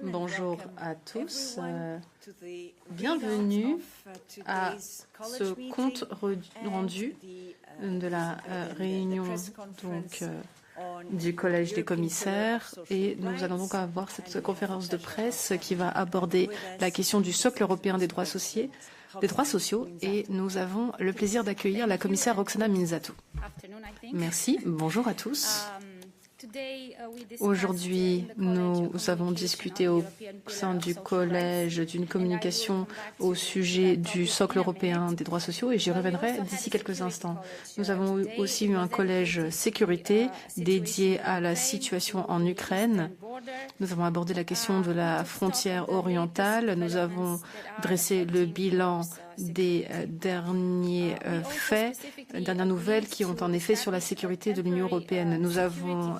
Bonjour à tous, bienvenue à ce compte rendu de la réunion du Collège des commissaires, et nous allons donc avoir cette conférence de presse qui va aborder la question du socle européen des droits sociaux, et nous avons le plaisir d'accueillir la commissaire Roxana Minzatou. Merci, bonjour à tous. Aujourd'hui, nous avons discuté au sein du collège d'une communication au sujet du socle européen des droits sociaux et j'y reviendrai d'ici quelques instants. Nous avons aussi eu un collège sécurité dédié à la situation en Ukraine. Nous avons abordé la question de la frontière orientale. Nous avons dressé le bilan des derniers faits, dernières nouvelles qui ont un effet sur la sécurité de l'Union européenne. Nous avons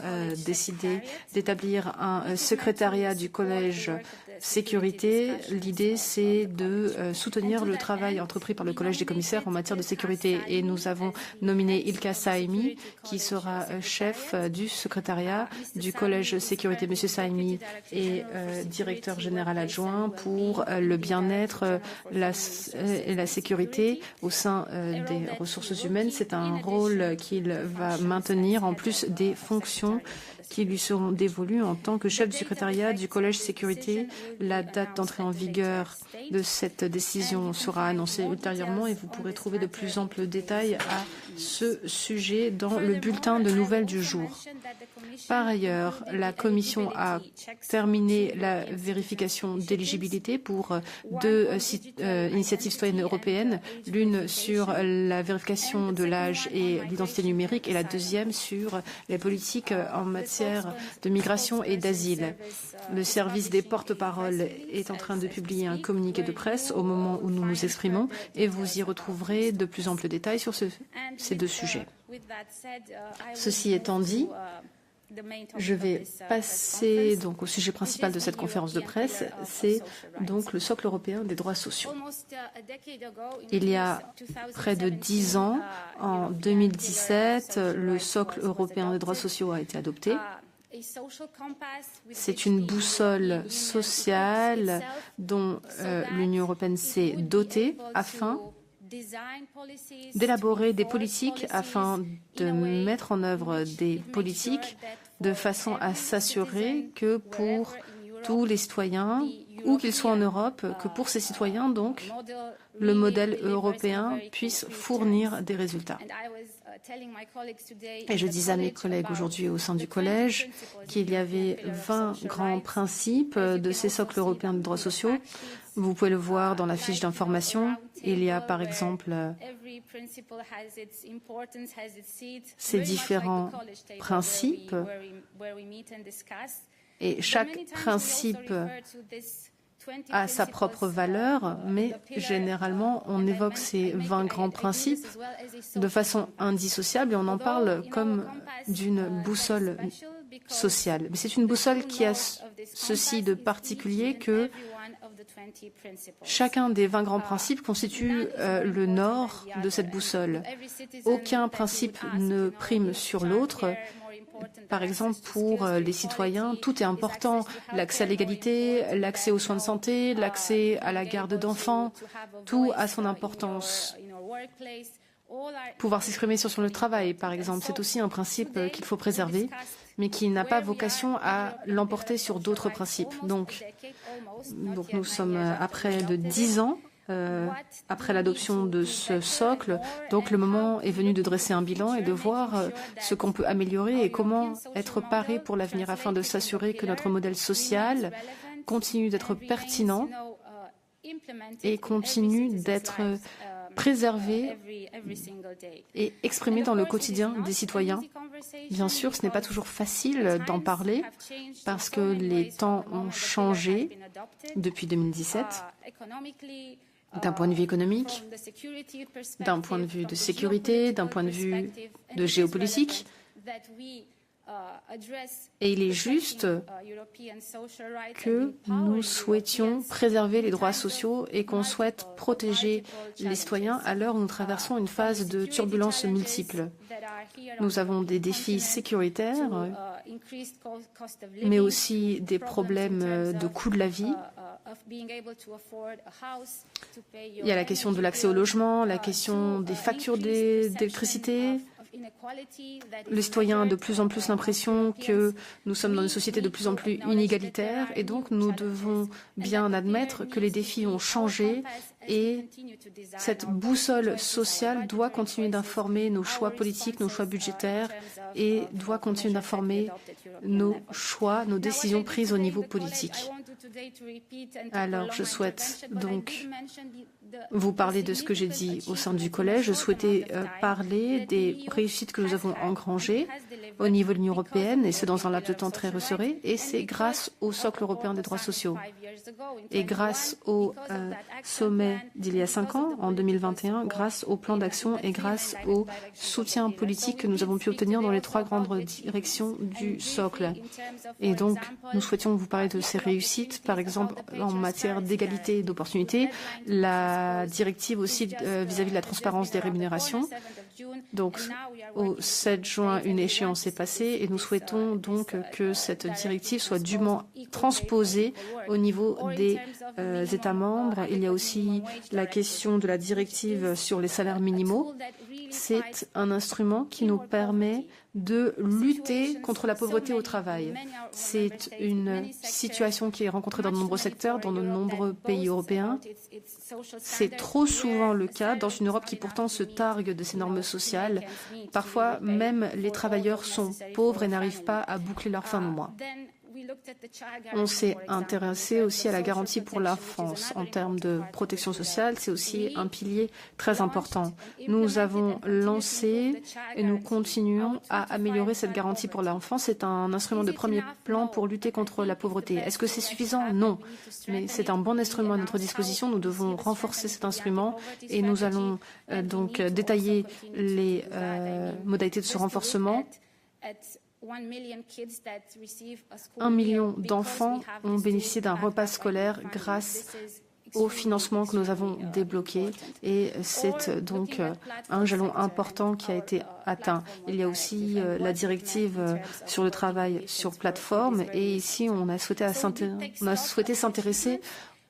décidé d'établir un secrétariat du collège sécurité. L'idée, c'est de soutenir le travail entrepris par le collège des commissaires en matière de sécurité. Et nous avons nominé Ilka Saimi, qui sera chef du secrétariat du collège sécurité. Monsieur Saimi est directeur général adjoint pour le bien-être et la sécurité au sein des ressources humaines. C'est un rôle qu'il va maintenir en plus des fonctions qui lui seront dévolues en tant que chef du secrétariat du collège sécurité. La date d'entrée en vigueur de cette décision sera annoncée ultérieurement et vous pourrez trouver de plus amples détails à ce sujet dans le bulletin de nouvelles du jour. Par ailleurs, la Commission a terminé la vérification d'éligibilité pour deux initiatives citoyennes européennes, l'une sur la vérification de l'âge et l'identité numérique et la deuxième sur les politiques en matière de migration et d'asile. Le service des porte-paroles est en train de publier un communiqué de presse au moment où nous nous exprimons et vous y retrouverez de plus amples détails sur ces deux sujets. Ceci étant dit, je vais passer donc au sujet principal de cette conférence de presse, c'est donc le socle européen des droits sociaux. Il y a près de 10 ans, en 2017, le socle européen des droits sociaux a été adopté. C'est une boussole sociale dont l'Union européenne s'est dotée afin d'élaborer des politiques, afin de mettre en œuvre des politiques de façon à s'assurer que pour tous les citoyens, où qu'ils soient en Europe, que pour ces citoyens, donc, le modèle européen puisse fournir des résultats. Et je disais à mes collègues aujourd'hui au sein du collège qu'il y avait 20 grands principes de ces socles européens de droits sociaux. Vous pouvez le voir dans la fiche d'information. Il y a par exemple ces différents principes et chaque principe a sa propre valeur, mais généralement on évoque ces 20 grands principes de façon indissociable et on en parle comme d'une boussole sociale. Mais c'est une boussole qui a ceci de particulier que chacun des 20 grands principes constitue le nord de cette boussole. Aucun principe ne prime sur l'autre. Par exemple, pour les citoyens, tout est important. L'accès à l'égalité, l'accès aux soins de santé, l'accès à la garde d'enfants, tout a son importance. Pouvoir s'exprimer sur le travail, par exemple, c'est aussi un principe qu'il faut préserver, mais qui n'a pas vocation à l'emporter sur d'autres principes. Donc nous sommes à près de 10 ans après l'adoption de ce socle. Donc le moment est venu de dresser un bilan et de voir ce qu'on peut améliorer et comment être paré pour l'avenir afin de s'assurer que notre modèle social continue d'être pertinent et continue d'être préservé et exprimé dans le quotidien des citoyens. Bien sûr, ce n'est pas toujours facile d'en parler parce que les temps ont changé depuis 2017. D'un point de vue économique, d'un point de vue de sécurité, d'un point de vue de géopolitique. Et il est juste que nous souhaitions préserver les droits sociaux et qu'on souhaite protéger les citoyens à l'heure où nous traversons une phase de turbulences multiples. Nous avons des défis sécuritaires mais aussi des problèmes de coût de la vie. Il y a la question de l'accès au logement, la question des factures d'électricité. Les citoyens ont de plus en plus l'impression que nous sommes dans une société de plus en plus inégalitaire et donc nous devons bien admettre que les défis ont changé et cette boussole sociale doit continuer d'informer nos choix politiques, nos choix budgétaires et doit continuer d'informer nos choix, nos décisions prises au niveau politique. Alors, je souhaite donc vous parler de ce que j'ai dit au sein du collège. Je souhaitais parler des réussites que nous avons engrangées au niveau de l'Union européenne, et ce dans un laps de temps très resserré, et c'est grâce au socle européen des droits sociaux. Et grâce au sommet d'il y a 5 ans, en 2021, grâce au plan d'action et grâce au soutien politique que nous avons pu obtenir dans les 3 grandes directions du socle. Et donc, nous souhaitions vous parler de ces réussites, par exemple en matière d'égalité et d'opportunités, la directive aussi vis-à-vis de la transparence des rémunérations. Donc, au 7 juin, une échéance est passée et nous souhaitons donc que cette directive soit dûment transposée au niveau des États membres. Il y a aussi la question de la directive sur les salaires minimaux. C'est un instrument qui nous permet de lutter contre la pauvreté au travail. C'est une situation qui est rencontrée dans de nombreux secteurs, dans de nombreux pays européens. C'est trop souvent le cas dans une Europe qui pourtant se targue de ses normes sociales. Parfois, même les travailleurs sont pauvres et n'arrivent pas à boucler leur fin de mois. On s'est intéressé aussi à la garantie pour l'enfance. En termes de protection sociale, c'est aussi un pilier très important. Nous avons lancé et nous continuons à améliorer cette garantie pour l'enfance. C'est un instrument de premier plan pour lutter contre la pauvreté. Est-ce que c'est suffisant? Non. Mais c'est un bon instrument à notre disposition. Nous devons renforcer cet instrument et nous allons donc détailler les modalités de ce renforcement. 1 million d'enfants ont bénéficié d'un repas scolaire grâce au financement que nous avons débloqué et c'est donc un jalon important qui a été atteint. Il y a aussi la directive sur le travail sur plateforme et ici on a souhaité s'intéresser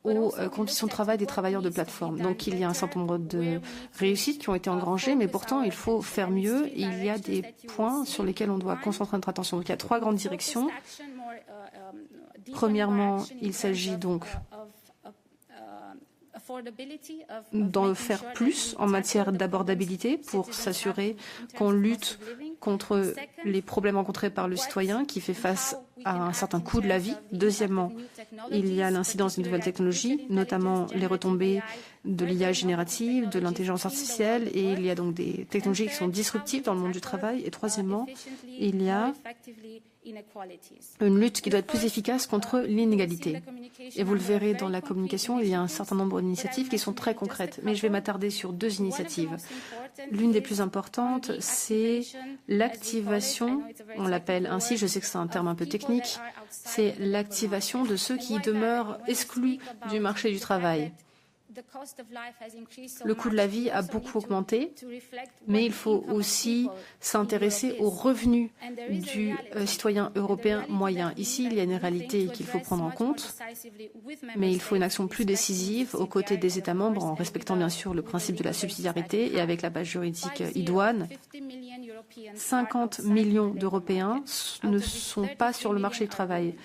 aux conditions de travail des travailleurs de plateforme. Donc il y a un certain nombre de réussites qui ont été engrangées, mais pourtant il faut faire mieux. Il y a des points sur lesquels on doit concentrer notre attention. Donc il y a 3 grandes directions. Premièrement, il s'agit donc d'en faire plus en matière d'abordabilité pour s'assurer qu'on lutte contre les problèmes rencontrés par le citoyen qui fait face à un certain coût de la vie. Deuxièmement, il y a l'incidence des nouvelles technologies, notamment les retombées de l'IA générative, de l'intelligence artificielle, et il y a donc des technologies qui sont disruptives dans le monde du travail. Et troisièmement, il y a une lutte qui doit être plus efficace contre l'inégalité. Et vous le verrez dans la communication, il y a un certain nombre d'initiatives qui sont très concrètes. Mais je vais m'attarder sur 2 initiatives. L'une des plus importantes, c'est l'activation, on l'appelle ainsi, je sais que c'est un terme un peu technique, c'est l'activation de ceux qui demeurent exclus du marché du travail. Le coût de la vie a beaucoup augmenté, mais il faut aussi s'intéresser aux revenus du citoyen européen moyen. Ici, il y a une réalité qu'il faut prendre en compte, mais il faut une action plus décisive aux côtés des États membres en respectant bien sûr le principe de la subsidiarité et avec la base juridique idoine. 50 millions d'Européens ne sont pas sur le marché du travail.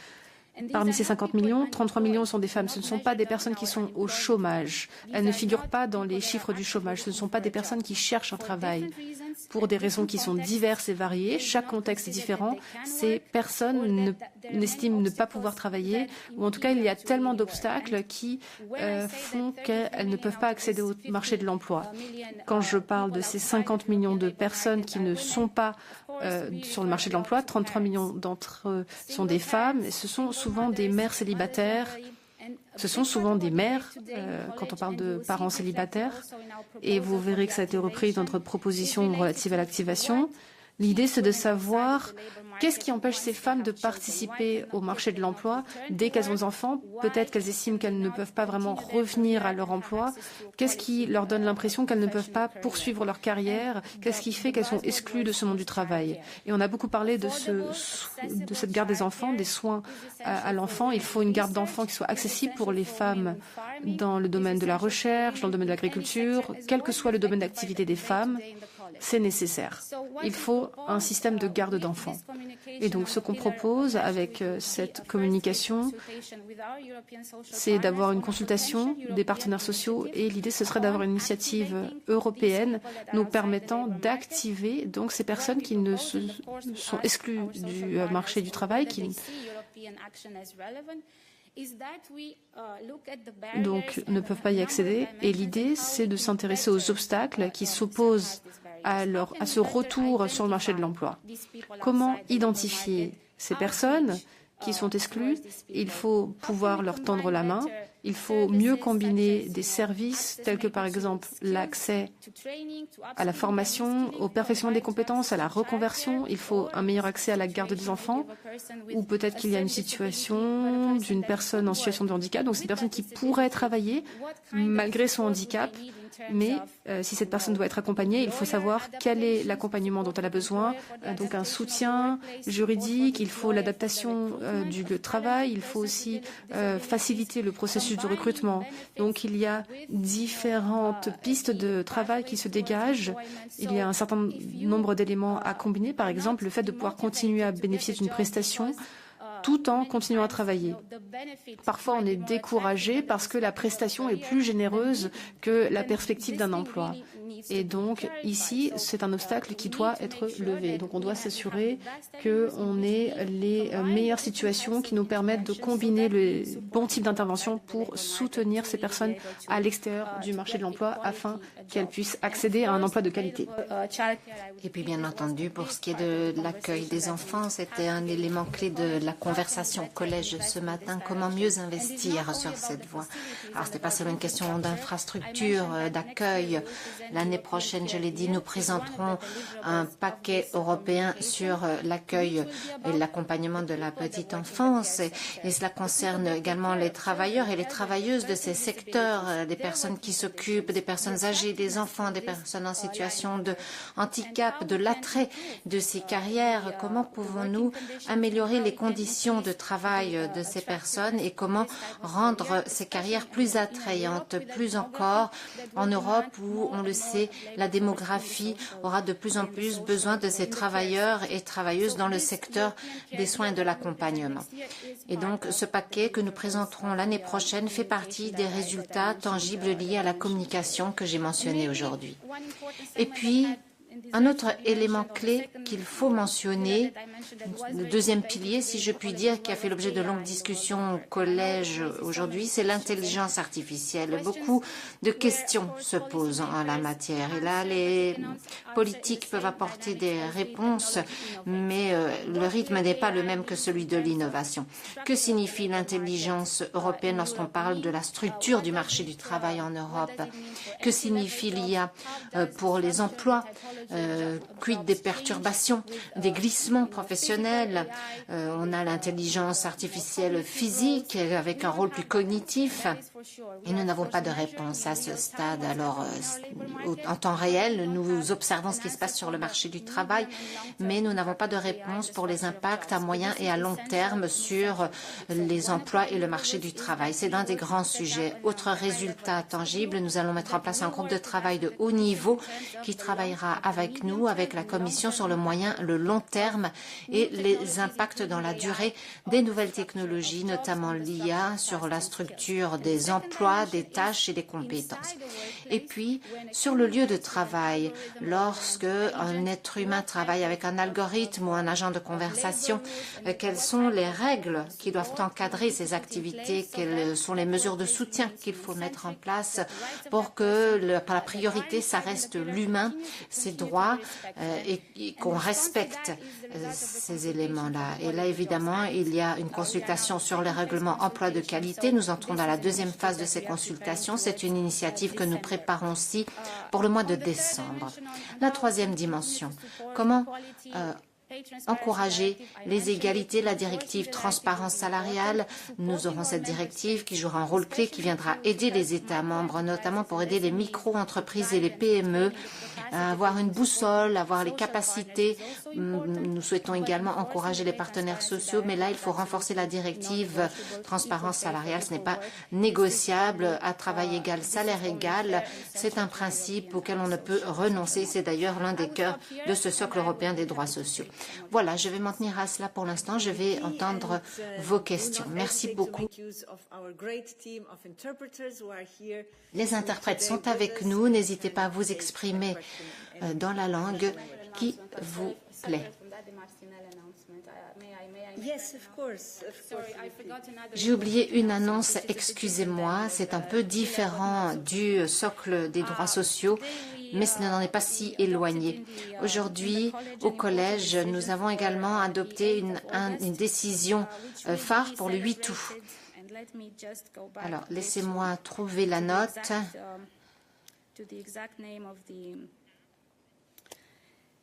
Parmi ces 50 millions, 33 millions sont des femmes. Ce ne sont pas des personnes qui sont au chômage. Elles ne figurent pas dans les chiffres du chômage. Ce ne sont pas des personnes qui cherchent un travail. Pour des raisons qui sont diverses et variées, chaque contexte est différent. Ces personnes n'estiment ne pas pouvoir travailler, ou en tout cas, il y a tellement d'obstacles qui font qu'elles ne peuvent pas accéder au marché de l'emploi. Quand je parle de ces 50 millions de personnes qui ne sont pas sur le marché de l'emploi, 33 millions d'entre eux sont des femmes, et ce sont souvent des mères célibataires. Ce sont souvent des mères, quand on parle de parents célibataires, et vous verrez que ça a été repris dans notre proposition relative à l'activation. L'idée, c'est de savoir qu'est-ce qui empêche ces femmes de participer au marché de l'emploi dès qu'elles ont des enfants. Peut-être qu'elles estiment qu'elles ne peuvent pas vraiment revenir à leur emploi. Qu'est-ce qui leur donne l'impression qu'elles ne peuvent pas poursuivre leur carrière? Qu'est-ce qui fait qu'elles sont exclues de ce monde du travail? Et on a beaucoup parlé de cette garde des enfants, des soins à l'enfant. Il faut une garde d'enfants qui soit accessible pour les femmes dans le domaine de la recherche, dans le domaine de l'agriculture, quel que soit le domaine d'activité des femmes. C'est nécessaire. Il faut un système de garde d'enfants. Et donc, ce qu'on propose avec cette communication, c'est d'avoir une consultation des partenaires sociaux et l'idée, ce serait d'avoir une initiative européenne nous permettant d'activer donc ces personnes qui ne sont exclues du marché du travail, qui donc ne peuvent pas y accéder. Et l'idée, c'est de s'intéresser aux obstacles qui s'opposent à ce retour sur le marché de l'emploi. Comment identifier ces personnes qui sont exclues? Il faut pouvoir leur tendre la main. Il faut mieux combiner des services tels que par exemple l'accès à la formation, au perfectionnement des compétences, à la reconversion. Il faut un meilleur accès à la garde des enfants ou peut-être qu'il y a une situation d'une personne en situation de handicap. Donc c'est une personne qui pourrait travailler malgré son handicap. Mais si cette personne doit être accompagnée, il faut savoir quel est l'accompagnement dont elle a besoin. Donc un soutien juridique, il faut l'adaptation du lieu de travail, il faut aussi faciliter le processus de recrutement. Donc il y a différentes pistes de travail qui se dégagent. Il y a un certain nombre d'éléments à combiner. Par exemple, le fait de pouvoir continuer à bénéficier d'une prestation tout en continuant à travailler. Parfois, on est découragé parce que la prestation est plus généreuse que la perspective d'un emploi. Et donc, ici, c'est un obstacle qui doit être levé. Donc, on doit s'assurer qu'on ait les meilleures situations qui nous permettent de combiner le bon type d'intervention pour soutenir ces personnes à l'extérieur du marché de l'emploi afin qu'elles puissent accéder à un emploi de qualité. Et puis, bien entendu, pour ce qui est de l'accueil des enfants, c'était un élément clé de la conversation au collège ce matin. Comment mieux investir sur cette voie? Alors, ce n'est pas seulement une question d'infrastructure, d'accueil. L'année prochaine, je l'ai dit, nous présenterons un paquet européen sur l'accueil et l'accompagnement de la petite enfance. Et cela concerne également les travailleurs et les travailleuses de ces secteurs, des personnes qui s'occupent des personnes âgées, des enfants, des personnes en situation de handicap, de l'attrait de ces carrières. Comment pouvons-nous améliorer les conditions de travail de ces personnes et comment rendre ces carrières plus attrayantes, plus encore en Europe où, on le sait, la démographie aura de plus en plus besoin de ces travailleurs et travailleuses dans le secteur des soins et de l'accompagnement. Et donc, ce paquet que nous présenterons l'année prochaine fait partie des résultats tangibles liés à la communication que j'ai mentionné aujourd'hui. Et puis, un autre élément clé qu'il faut mentionner, le deuxième pilier, si je puis dire, qui a fait l'objet de longues discussions au collège aujourd'hui, c'est l'intelligence artificielle. Beaucoup de questions se posent en la matière. Et là, les politiques peuvent apporter des réponses, mais le rythme n'est pas le même que celui de l'innovation. Que signifie l'intelligence européenne lorsqu'on parle de la structure du marché du travail en Europe? Que signifie l'IA pour les emplois? Quid des perturbations, des glissements professionnels? On a l'intelligence artificielle physique avec un rôle plus cognitif et nous n'avons pas de réponse à ce stade. Alors, en temps réel, nous observons ce qui se passe sur le marché du travail, mais nous n'avons pas de réponse pour les impacts à moyen et à long terme sur les emplois et le marché du travail. C'est l'un des grands sujets. Autre résultat tangible, nous allons mettre en place un groupe de travail de haut niveau qui travaillera avec nous, avec la Commission, sur le moyen, le long terme et les impacts dans la durée des nouvelles technologies, notamment l'IA, sur la structure des emplois, des tâches et des compétences. Et puis, sur le lieu de travail, lorsque un être humain travaille avec un algorithme ou un agent de conversation, quelles sont les règles qui doivent encadrer ces activités? Quelles sont les mesures de soutien qu'il faut mettre en place pour que la priorité, ça reste l'humain, ses droits et qu'on respecte ces éléments-là. Et là, évidemment, il y a une consultation sur le règlement emploi de qualité. Nous entrons dans la deuxième phase de ces consultations. C'est une initiative que nous préparons aussi pour le mois de décembre. La troisième dimension, comment encourager les égalités, la directive transparence salariale. Nous aurons cette directive qui jouera un rôle clé, qui viendra aider les États membres, notamment pour aider les micro-entreprises et les PME à avoir une boussole, avoir les capacités. Nous souhaitons également encourager les partenaires sociaux, mais là, il faut renforcer la directive transparence salariale. Ce n'est pas négociable. À travail égal, salaire égal, c'est un principe auquel on ne peut renoncer. C'est d'ailleurs l'un des cœurs de ce socle européen des droits sociaux. Voilà, je vais m'en tenir à cela pour l'instant. Je vais entendre vos questions. Merci beaucoup. Les interprètes sont avec nous. N'hésitez pas à vous exprimer dans la langue qui vous plaît. J'ai oublié une annonce, excusez-moi, c'est un peu différent du socle des droits sociaux, mais ce n'en est pas si éloigné. Aujourd'hui, au collège, nous avons également adopté une décision phare pour le 8 août. Alors, laissez-moi trouver la note.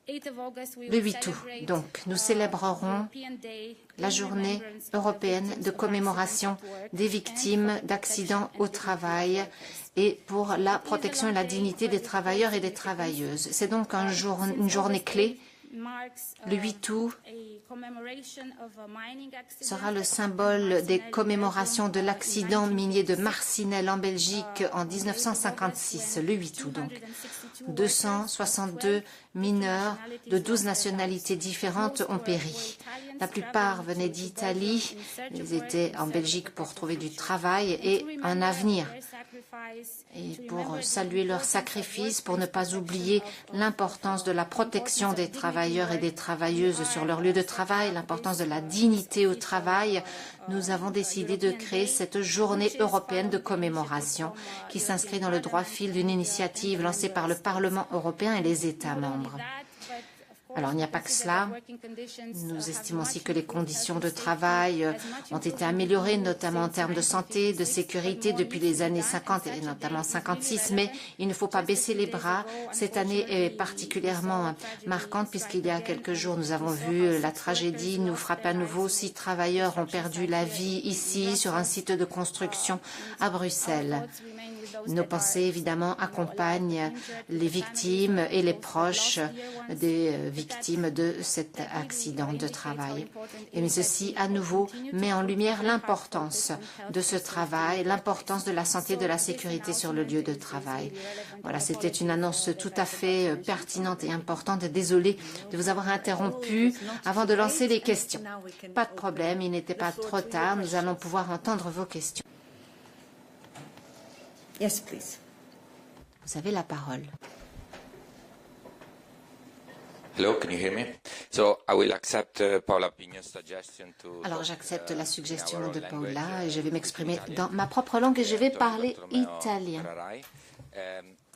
Le 8 août, donc, nous célébrerons la journée européenne de commémoration des victimes d'accidents au travail et pour la protection et la dignité des travailleurs et des travailleuses. C'est donc une journée clé. Le 8 août sera le symbole des commémorations de l'accident minier de Marcinelle en Belgique en 1956, le 8 août donc. 262 mineurs de 12 nationalités différentes ont péri. La plupart venaient d'Italie, ils étaient en Belgique pour trouver du travail et un avenir. Et pour saluer leur sacrifice, pour ne pas oublier l'importance de la protection des travailleurs et des travailleuses sur leur lieu de travail, l'importance de la dignité au travail, nous avons décidé de créer cette journée européenne de commémoration qui s'inscrit dans le droit fil d'une initiative lancée par le Parlement européen et les États membres. Alors, il n'y a pas que cela. Nous estimons aussi que les conditions de travail ont été améliorées, notamment en termes de santé, de sécurité depuis les années 50 et notamment 56. Mais il ne faut pas baisser les bras. Cette année est particulièrement marquante puisqu'il y a quelques jours, nous avons vu la tragédie nous frapper à nouveau. 6 travailleurs ont perdu la vie ici, sur un site de construction à Bruxelles. Nos pensées, évidemment, accompagnent les victimes et les proches des victimes de cet accident de travail. Et ceci, à nouveau, met en lumière l'importance de ce travail, l'importance de la santé et de la sécurité sur le lieu de travail. Voilà, c'était une annonce tout à fait pertinente et importante. Désolée de vous avoir interrompu avant de lancer les questions. Pas de problème, il n'était pas trop tard. Nous allons pouvoir entendre vos questions. Yes, please. Vous avez la parole. Hello, can you hear me? So I will accept Paula Pigno's suggestion to. Alors j'accepte la suggestion de Paula et je vais m'exprimer dans ma propre langue et je vais parler italien.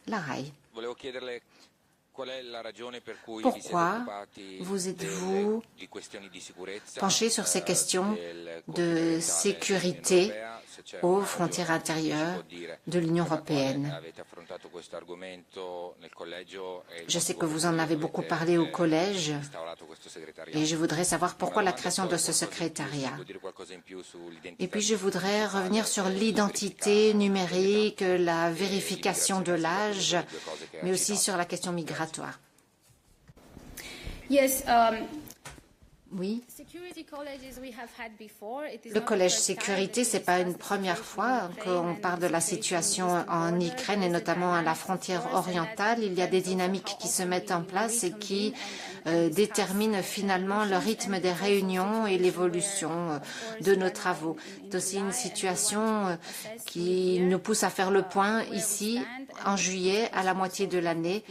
La RAI. Pourquoi vous êtes-vous penché sur ces questions de sécurité aux frontières intérieures de l'Union européenne? Je sais que vous en avez beaucoup parlé au collège et je voudrais savoir pourquoi la création de ce secrétariat. Et puis je voudrais revenir sur l'identité numérique, la vérification de l'âge, mais aussi sur la question migratoire. Yes, oui. Le collège sécurité, ce n'est pas une première fois qu'on parle de la situation en Ukraine et notamment à la frontière orientale. Il y a des dynamiques qui se mettent en place et qui déterminent finalement le rythme des réunions et l'évolution de nos travaux. C'est aussi une situation qui nous pousse à faire le point ici en juillet à la moitié de l'année.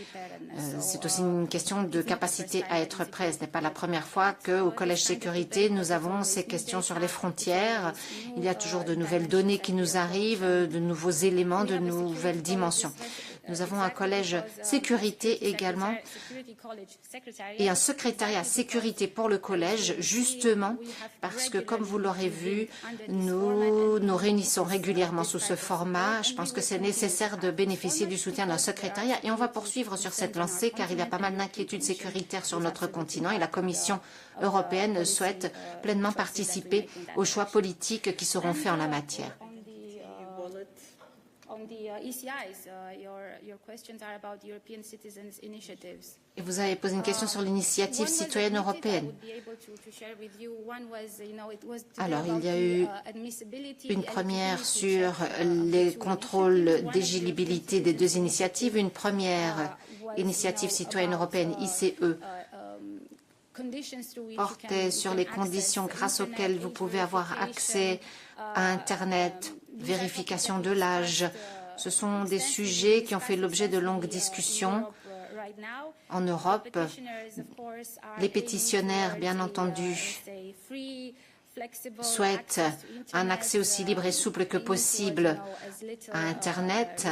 C'est aussi une question de capacité à être prêt. Ce n'est pas la première fois qu'au Collège Sécurité, nous avons ces questions sur les frontières. Il y a toujours de nouvelles données qui nous arrivent, de nouveaux éléments, de nouvelles dimensions. Nous avons un collège sécurité également et un secrétariat sécurité pour le collège, justement parce que, comme vous l'aurez vu, nous nous réunissons régulièrement sous ce format. Je pense que c'est nécessaire de bénéficier du soutien d'un secrétariat et on va poursuivre sur cette lancée car il y a pas mal d'inquiétudes sécuritaires sur notre continent et la Commission européenne souhaite pleinement participer aux choix politiques qui seront faits en la matière. Et vous avez posé une question sur l'initiative citoyenne européenne. Alors, il y a eu une première sur les contrôles d'éligibilité des deux initiatives, une première initiative citoyenne européenne, ICE, portait sur les conditions grâce auxquelles vous pouvez avoir accès à Internet, vérification de l'âge. Ce sont des sujets qui ont fait l'objet de longues discussions en Europe. Les pétitionnaires, bien entendu, souhaitent un accès aussi libre et souple que possible à Internet,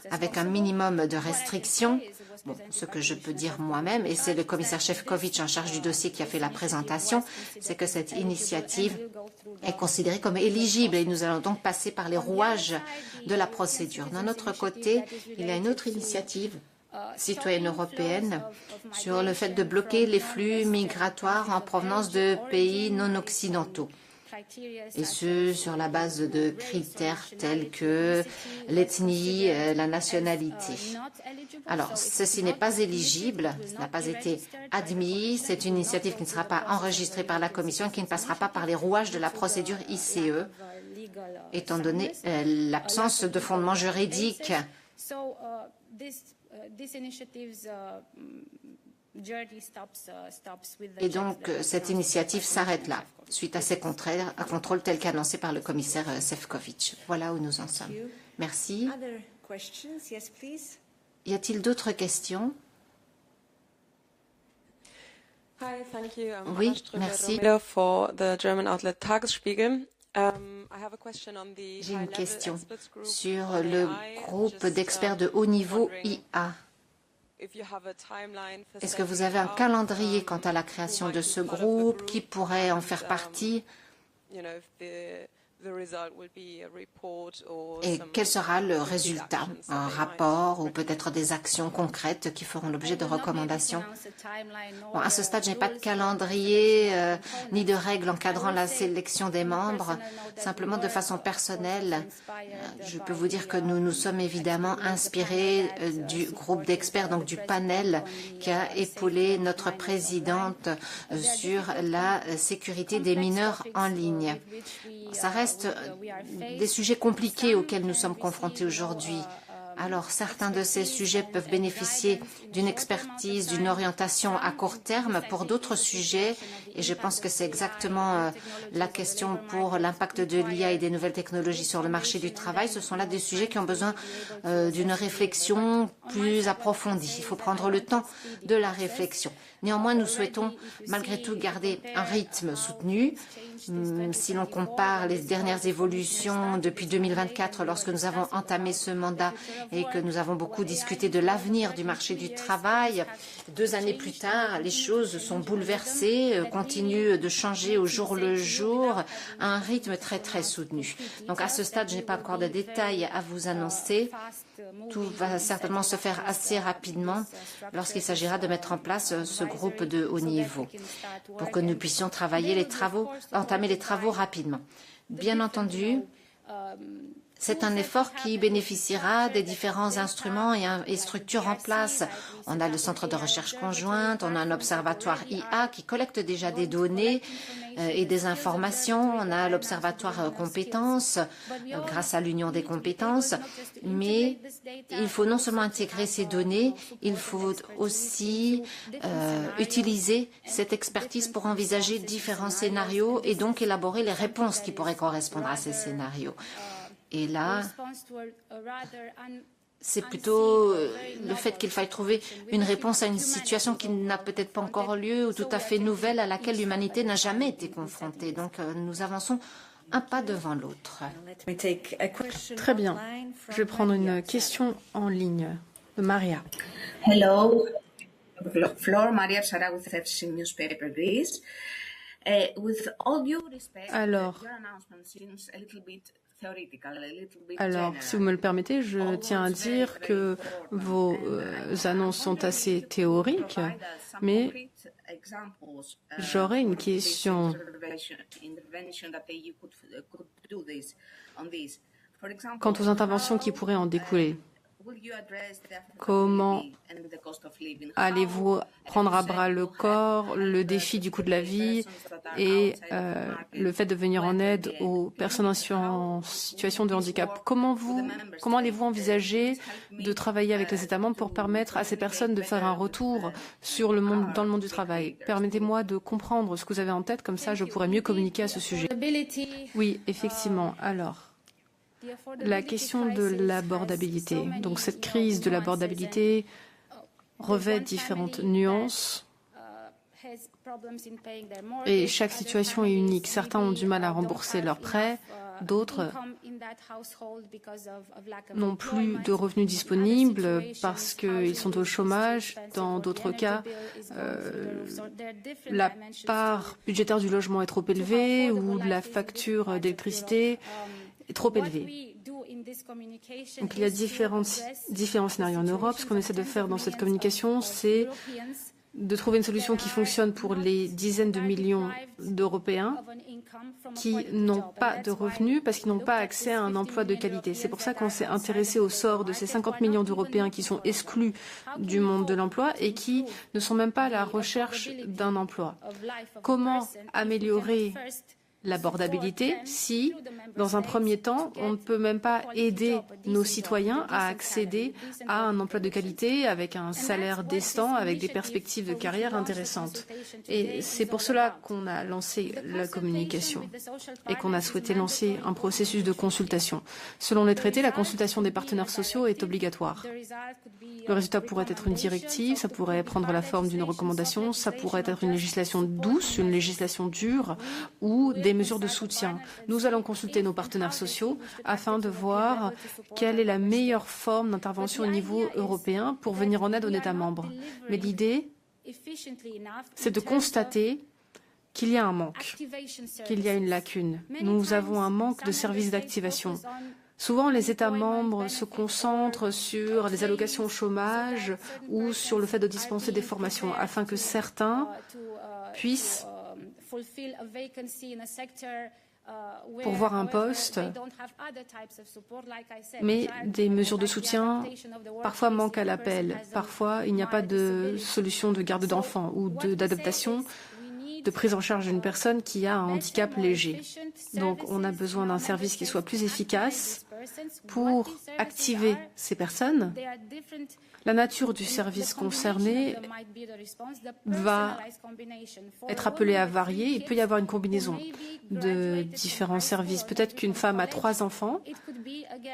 avec un minimum de restrictions. Bon, ce que je peux dire moi-même, et c'est le commissaire Šefčovič en charge du dossier qui a fait la présentation, c'est que cette initiative est considérée comme éligible et nous allons donc passer par les rouages de la procédure. D'un autre côté, il y a une autre initiative citoyenne européenne sur le fait de bloquer les flux migratoires en provenance de pays non occidentaux. Et ce, sur la base de critères tels que l'ethnie, la nationalité. Alors, ceci n'est pas éligible, ce n'a pas été admis, c'est une initiative qui ne sera pas enregistrée par la Commission, qui ne passera pas par les rouages de la procédure ICE, étant donné l'absence de fondement juridique. Et donc, cette initiative s'arrête là, suite à ces contrôles tels qu'annoncés par le commissaire Šefčovič. Voilà où nous en sommes. Merci. Y a-t-il d'autres questions? Oui, merci. J'ai une question sur le groupe d'experts de haut niveau IA. Est-ce que vous avez un calendrier quant à la création de ce groupe? Qui pourrait en faire partie? Et quel sera le résultat? Un rapport ou peut-être des actions concrètes qui feront l'objet de recommandations? Bon, à ce stade, je n'ai pas de calendrier ni de règles encadrant la sélection des membres. Simplement, de façon personnelle, je peux vous dire que nous nous sommes évidemment inspirés du groupe d'experts, donc du panel qui a épaulé notre présidente sur la sécurité des mineurs en ligne. Ça reste des sujets compliqués auxquels nous sommes confrontés aujourd'hui. Alors, certains de ces sujets peuvent bénéficier d'une expertise, d'une orientation à court terme pour d'autres sujets. Et je pense que c'est exactement la question pour l'impact de l'IA et des nouvelles technologies sur le marché du travail. Ce sont là des sujets qui ont besoin d'une réflexion plus approfondie. Il faut prendre le temps de la réflexion. Néanmoins, nous souhaitons malgré tout garder un rythme soutenu. Si l'on compare les dernières évolutions depuis 2024, lorsque nous avons entamé ce mandat et que nous avons beaucoup discuté de l'avenir du marché du travail, 2 années plus tard, les choses sont bouleversées, continuent de changer au jour le jour, à un rythme très très soutenu. Donc à ce stade, je n'ai pas encore de détails à vous annoncer. Tout va certainement se faire assez rapidement lorsqu'il s'agira de mettre en place ce groupe de haut niveau pour que nous puissions entamer les travaux rapidement. Bien entendu, c'est un effort qui bénéficiera des différents instruments et structures en place. On a le centre de recherche conjointe, on a un observatoire IA qui collecte déjà des données et des informations. On a l'observatoire compétences grâce à l'union des compétences. Mais il faut non seulement intégrer ces données, il faut aussi utiliser cette expertise pour envisager différents scénarios et donc élaborer les réponses qui pourraient correspondre à ces scénarios. Et là, c'est plutôt le fait qu'il faille trouver une réponse à une situation qui n'a peut-être pas encore lieu ou tout à fait nouvelle à laquelle l'humanité n'a jamais été confrontée. Donc nous avançons un pas devant l'autre. Très bien. Je vais prendre une question en ligne. de Maria. Hello, Flor, Maria Sara with FC Newspaper Greece. With all due respect, Alors, your announcement seems a little bit theoretical, a little bit Alors, si vous me le permettez, je tiens à dire que vos annonces sont assez théoriques, mais j'aurais une question. Quant aux interventions qui pourraient en découler, comment allez-vous prendre à bras le corps le défi du coût de la vie et le fait de venir en aide aux personnes en situation de handicap? Comment allez-vous envisager de travailler avec les États membres pour permettre à ces personnes de faire un retour dans le monde du travail? Permettez-moi de comprendre ce que vous avez en tête, comme ça je pourrais mieux communiquer à ce sujet. Oui, effectivement. Alors, la question de l'abordabilité. Donc cette crise de l'abordabilité revêt différentes nuances et chaque situation est unique. Certains ont du mal à rembourser leurs prêts, d'autres n'ont plus de revenus disponibles parce qu'ils sont au chômage. Dans d'autres cas, la part budgétaire du logement est trop élevée ou la facture d'électricité est trop élevée. Donc il y a différents scénarios en Europe. Ce qu'on essaie de faire dans cette communication, c'est de trouver une solution qui fonctionne pour les dizaines de millions d'Européens qui n'ont pas de revenus parce qu'ils n'ont pas accès à un emploi de qualité. C'est pour ça qu'on s'est intéressé au sort de ces 50 millions d'Européens qui sont exclus du monde de l'emploi et qui ne sont même pas à la recherche d'un emploi. Comment améliorer l'abordabilité si, dans un premier temps, on ne peut même pas aider nos citoyens à accéder à un emploi de qualité avec un salaire décent, avec des perspectives de carrière intéressantes. Et c'est pour cela qu'on a lancé la communication et qu'on a souhaité lancer un processus de consultation. Selon les traités, la consultation des partenaires sociaux est obligatoire. Le résultat pourrait être une directive, ça pourrait prendre la forme d'une recommandation, ça pourrait être une législation douce, une législation dure ou des mesures de soutien. Nous allons consulter nos partenaires sociaux afin de voir quelle est la meilleure forme d'intervention au niveau européen pour venir en aide aux États membres. Mais l'idée, c'est de constater qu'il y a un manque, qu'il y a une lacune. Nous avons un manque de services d'activation. Souvent, les États membres se concentrent sur les allocations au chômage ou sur le fait de dispenser des formations afin que certains puissent pourvoir un poste, mais des mesures de soutien parfois manquent à l'appel. Parfois, il n'y a pas de solution de garde d'enfants ou d'adaptation, de prise en charge d'une personne qui a un handicap léger. Donc, on a besoin d'un service qui soit plus efficace pour activer ces personnes. La nature du service concerné va être appelée à varier. Il peut y avoir une combinaison de différents services. Peut-être qu'une femme a 3 enfants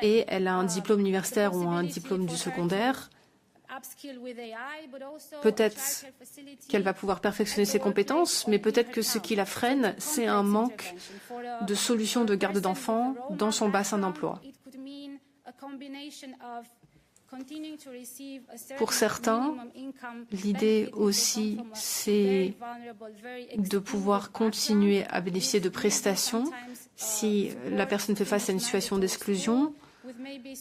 et elle a un diplôme universitaire ou un diplôme du secondaire. Peut-être qu'elle va pouvoir perfectionner ses compétences, mais peut-être que ce qui la freine, c'est un manque de solutions de garde d'enfants dans son bassin d'emploi. Pour certains, l'idée aussi, c'est de pouvoir continuer à bénéficier de prestations si la personne fait face à une situation d'exclusion.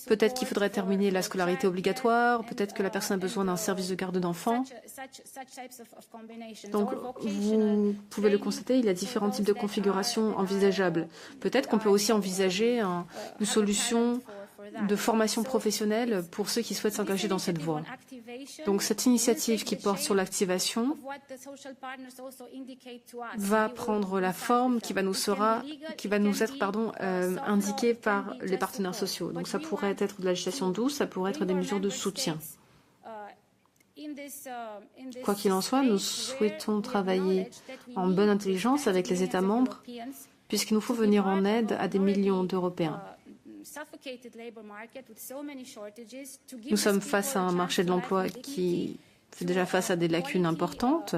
Peut-être qu'il faudrait terminer la scolarité obligatoire, peut-être que la personne a besoin d'un service de garde d'enfants. Donc, vous pouvez le constater, il y a différents types de configurations envisageables. Peut-être qu'on peut aussi envisager une solution de formation professionnelle pour ceux qui souhaitent s'engager dans cette voie. Donc cette initiative qui porte sur l'activation va prendre la forme qui va nous être indiquée par les partenaires sociaux. Donc ça pourrait être de la législation douce, ça pourrait être des mesures de soutien. Quoi qu'il en soit, nous souhaitons travailler en bonne intelligence avec les États membres puisqu'il nous faut venir en aide à des millions d'Européens. Nous sommes face à un marché de l'emploi qui fait déjà face à des lacunes importantes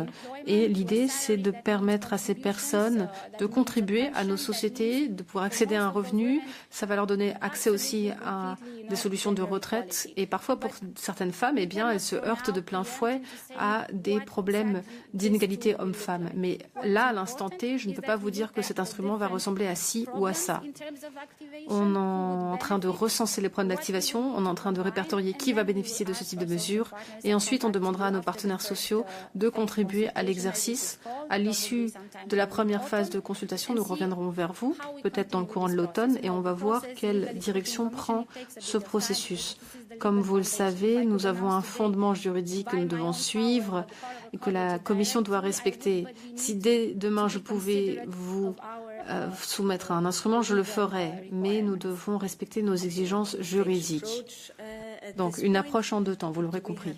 et l'idée, c'est de permettre à ces personnes de contribuer à nos sociétés, de pouvoir accéder à un revenu. Ça va leur donner accès aussi à des solutions de retraite et parfois pour certaines femmes, eh bien, elles se heurtent de plein fouet à des problèmes d'inégalité hommes-femmes. Mais là, à l'instant T, je ne peux pas vous dire que cet instrument va ressembler à ci ou à ça. On est en train de recenser les problèmes d'activation, on est en train de répertorier qui va bénéficier de ce type de mesures et ensuite on demandera à nos partenaires sociaux de contribuer à l'exercice. À l'issue de la première phase de consultation, nous reviendrons vers vous, peut-être dans le courant de l'automne, et on va voir quelle direction prend ce processus. Comme vous le savez, nous avons un fondement juridique que nous devons suivre et que la Commission doit respecter. Si dès demain je pouvais vous soumettre à un instrument, je le ferai, mais nous devons respecter nos exigences juridiques. Donc, une approche en deux temps, vous l'aurez compris.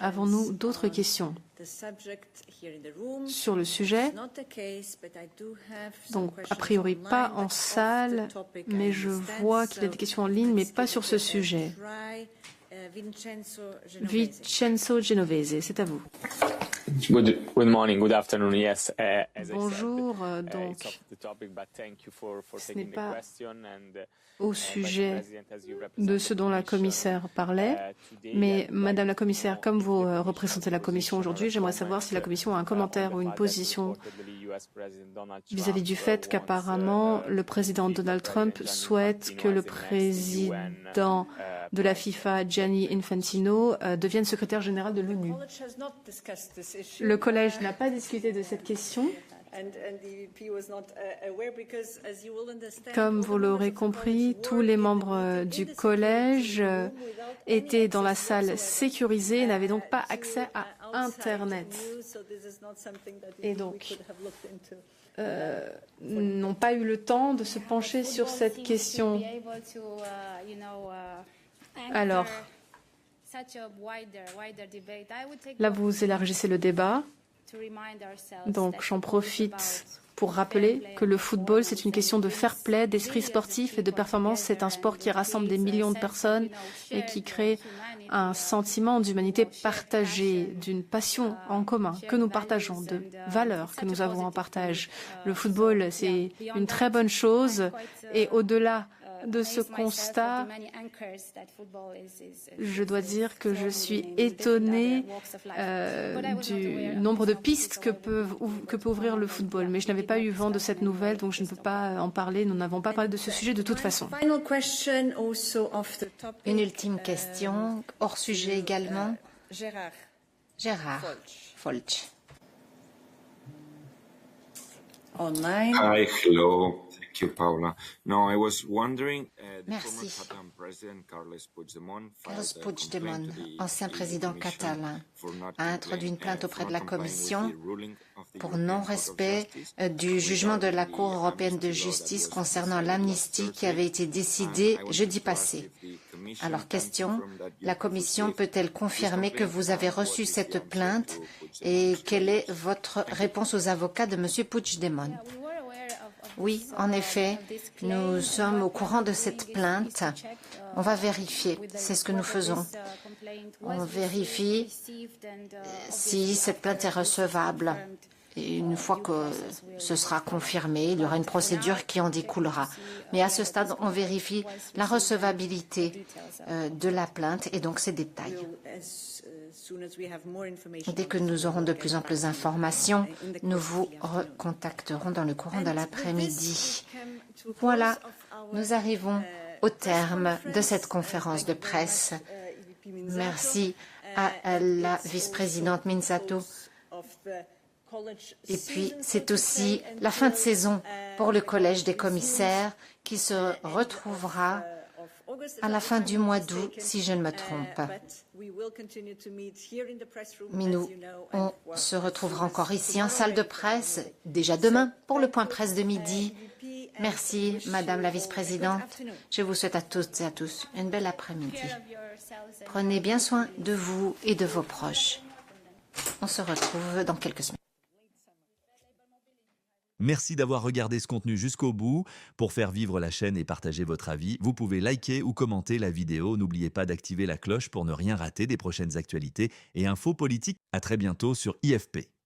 Avons-nous d'autres questions sur le sujet? Donc, a priori, pas en salle, mais je vois qu'il y a des questions en ligne, mais pas sur ce sujet. Vincenzo Genovese, c'est à vous. Good morning, good afternoon. Yes. Bonjour. Donc, ce n'est pas au sujet de ce dont la commissaire parlait, mais Madame la commissaire, comme vous représentez la Commission aujourd'hui, j'aimerais savoir si la Commission a un commentaire ou une position vis-à-vis du fait qu'apparemment le président Donald Trump souhaite que le président de la FIFA, Gianni Infantino, devienne secrétaire général de l'ONU. Le collège n'a pas discuté de cette question. Comme vous l'aurez compris, tous les membres du collège étaient dans la salle sécurisée et n'avaient donc pas accès à Internet. Et donc, n'ont pas eu le temps de se pencher sur cette question. Alors, là, vous élargissez le débat. Donc, j'en profite pour rappeler que le football, c'est une question de fair play, d'esprit sportif et de performance. C'est un sport qui rassemble des millions de personnes et qui crée un sentiment d'humanité partagée, d'une passion en commun que nous partageons, de valeurs que nous avons en partage. Le football, c'est une très bonne chose et au-delà de ce constat, je dois dire que je suis étonnée du nombre de pistes que peut ouvrir le football. Mais je n'avais pas eu vent de cette nouvelle, donc je ne peux pas en parler. Nous n'avons pas parlé de ce sujet de toute façon. Une ultime question, hors sujet également. Gérard Folch. Online. Hi, hello. Thank you, Paula. No, I was wondering, Merci. Carlos Puigdemont, ancien président catalan, a introduit une plainte auprès de la Commission pour non-respect du jugement de la Cour européenne de justice concernant l'amnistie qui avait été décidée jeudi passé. Alors, question, la Commission peut-elle confirmer que vous avez reçu cette plainte et quelle est votre réponse aux avocats de M. Puigdemont? Oui, en effet, nous sommes au courant de cette plainte. On va vérifier, c'est ce que nous faisons. On vérifie si cette plainte est recevable. Et une fois que ce sera confirmé, il y aura une procédure qui en découlera. Mais à ce stade, on vérifie la recevabilité de la plainte et donc ses détails. Dès que nous aurons de plus en plus d'informations, nous vous recontacterons dans le courant de l'après-midi. Voilà, nous arrivons au terme de cette conférence de presse. Merci à la vice-présidente Minzato. Et puis, c'est aussi la fin de saison pour le Collège des commissaires qui se retrouvera à la fin du mois d'août, si je ne me trompe. Mais on se retrouvera encore ici en salle de presse, déjà demain, pour le point presse de midi. Merci, Madame la Vice-présidente. Je vous souhaite à toutes et à tous une belle après-midi. Prenez bien soin de vous et de vos proches. On se retrouve dans quelques semaines. Merci d'avoir regardé ce contenu jusqu'au bout. Pour faire vivre la chaîne et partager votre avis, vous pouvez liker ou commenter la vidéo. N'oubliez pas d'activer la cloche pour ne rien rater des prochaines actualités et infos politiques. À très bientôt sur IFP.